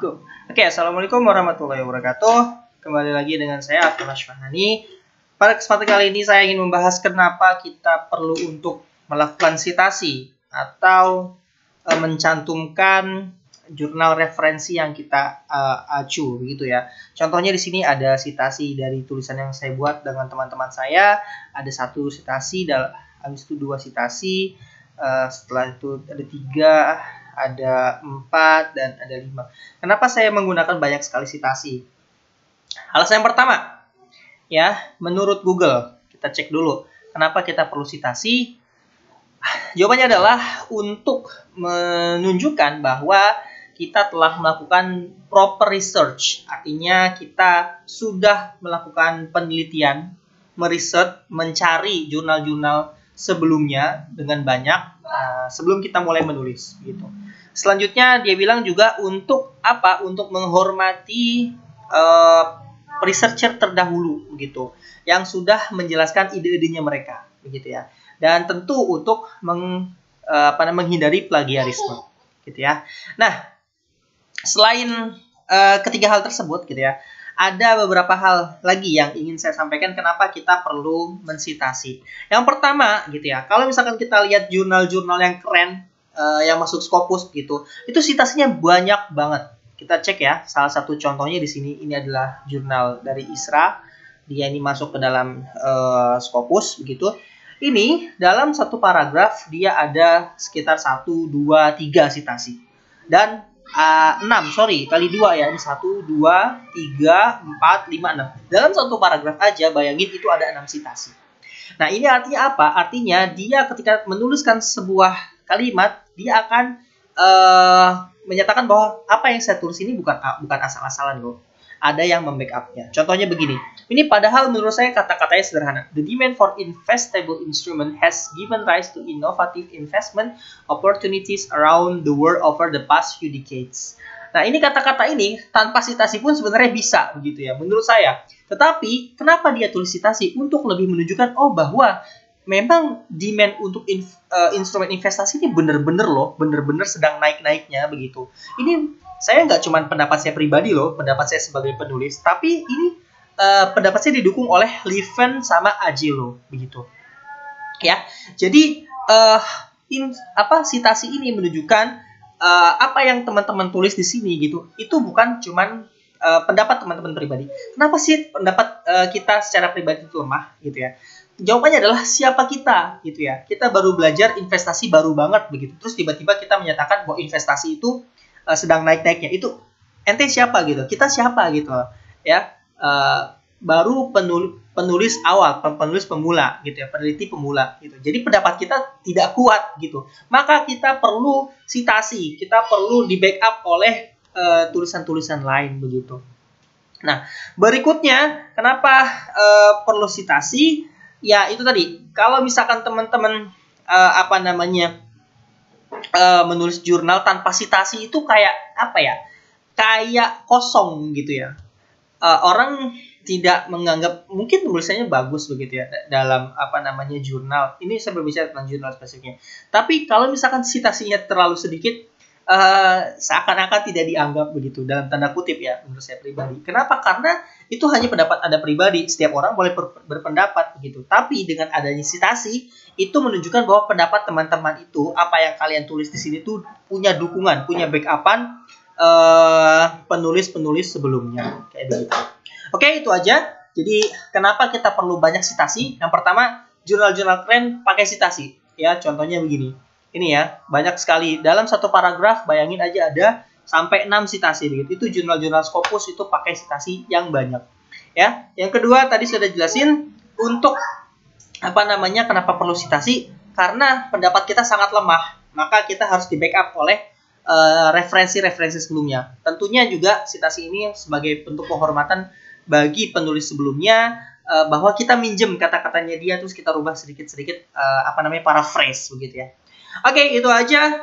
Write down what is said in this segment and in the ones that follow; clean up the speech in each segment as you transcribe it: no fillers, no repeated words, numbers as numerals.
Go. Oke, assalamualaikum warahmatullahi wabarakatuh. Kembali lagi dengan saya Afan Ashfahani. Pada kesempatan kali ini saya ingin membahas kenapa kita perlu untuk melakukan sitasi atau mencantumkan jurnal referensi yang kita acu, begitu ya. Contohnya di sini ada sitasi dari tulisan yang saya buat dengan teman-teman saya. Ada satu sitasi, habis itu dua sitasi, setelah itu ada 3. Ada 4 dan ada 5. Kenapa saya menggunakan banyak sekali sitasi? Alasan yang pertama, ya, menurut Google, kita cek dulu kenapa kita perlu sitasi. Jawabannya adalah untuk menunjukkan bahwa kita telah melakukan proper research. Artinya kita sudah melakukan penelitian, meriset, mencari jurnal-jurnal sebelumnya dengan banyak sebelum kita mulai menulis, gitu. Selanjutnya dia bilang juga untuk apa? Untuk menghormati researcher terdahulu, begitu, yang sudah menjelaskan ide-idenya mereka, begitu ya. Dan tentu untuk menghindari plagiarisme, gitu ya. Nah, selain ketiga hal tersebut, gitu ya, ada beberapa hal lagi yang ingin saya sampaikan kenapa kita perlu mensitasi. Yang pertama, gitu ya, kalau misalkan kita lihat jurnal-jurnal yang keren, yang masuk Scopus gitu, itu sitasinya banyak banget. Kita cek ya, salah satu contohnya di sini, ini adalah jurnal dari ISRA, dia ini masuk ke dalam Scopus begitu. Ini dalam satu paragraf dia ada sekitar 1, 2, 3 sitasi. Dan 6, kali 2 ya, ini 1, 2, 3, 4, 5, 6. Dalam satu paragraf aja, bayangin itu ada 6 sitasi. Nah, ini artinya apa? Artinya dia ketika menuliskan sebuah kalimat, dia akan menyatakan bahwa apa yang saya tulis ini bukan asal-asalan loh. Ada yang membackup-nya. Contohnya begini. Ini padahal menurut saya kata-katanya sederhana. The demand for investable instrument has given rise to innovative investment opportunities around the world over the past few decades. Nah, ini kata-kata ini tanpa sitasi pun sebenarnya bisa, begitu ya, menurut saya. Tetapi, kenapa dia tulis sitasi? Untuk lebih menunjukkan, bahwa memang demand untuk instrumen investasi ini benar-benar loh, benar-benar sedang naik-naiknya, begitu. Ini saya nggak cuma pendapat saya pribadi loh, pendapat saya sebagai penulis, tapi ini pendapat saya didukung oleh Lieven sama Agilo, begitu. Ya, jadi sitasi ini menunjukkan apa yang teman-teman tulis di sini, gitu. Itu bukan cuman pendapat teman-teman pribadi. Kenapa sih pendapat kita secara pribadi itu lemah, gitu ya? Jawabannya adalah siapa kita, gitu ya. Kita baru belajar investasi baru banget, begitu. Terus tiba-tiba kita menyatakan bahwa investasi itu sedang naik-naiknya. Itu ente siapa gitu? Kita siapa gitu? Ya, baru penulis awal, penulis pemula, gitu ya, peneliti pemula, gitu. Jadi pendapat kita tidak kuat, gitu. Maka kita perlu sitasi, kita perlu di backup oleh tulisan-tulisan lain, begitu. Nah, berikutnya kenapa perlu sitasi? Ya, itu tadi. Kalau misalkan teman-teman menulis jurnal tanpa sitasi itu kayak apa ya? Kayak kosong gitu ya. Orang tidak menganggap, mungkin tulisannya bagus begitu ya dalam jurnal. Ini saya berbicara tentang jurnal spesifiknya. Tapi kalau misalkan sitasinya terlalu sedikit, seakan-akan tidak dianggap begitu, dalam tanda kutip ya, menurut saya pribadi. Kenapa? Karena itu hanya pendapat Anda pribadi. Setiap orang boleh berpendapat begitu. Tapi dengan adanya sitasi, itu menunjukkan bahwa pendapat teman-teman itu, apa yang kalian tulis di sini tuh punya dukungan, punya backupan penulis-penulis sebelumnya, kayak begitu. Oke, itu aja. Jadi kenapa kita perlu banyak sitasi? Yang pertama, jurnal-jurnal keren pakai sitasi. Ya, contohnya begini. Ini ya, banyak sekali. Dalam satu paragraf, bayangin aja ada sampai 6 sitasi begitu. Itu jurnal-jurnal Scopus itu pakai sitasi yang banyak. Ya, yang kedua tadi sudah jelasin untuk kenapa perlu sitasi? Karena pendapat kita sangat lemah. Maka kita harus di backup oleh referensi-referensi sebelumnya. Tentunya juga sitasi ini sebagai bentuk penghormatan bagi penulis sebelumnya, bahwa kita minjem kata-katanya dia terus kita rubah sedikit-sedikit paraphrase begitu ya. Oke, itu aja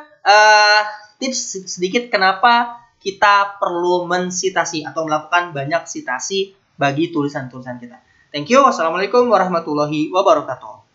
tips sedikit kenapa kita perlu mensitasi atau melakukan banyak sitasi bagi tulisan-tulisan kita. Thank you. Wassalamualaikum warahmatullahi wabarakatuh.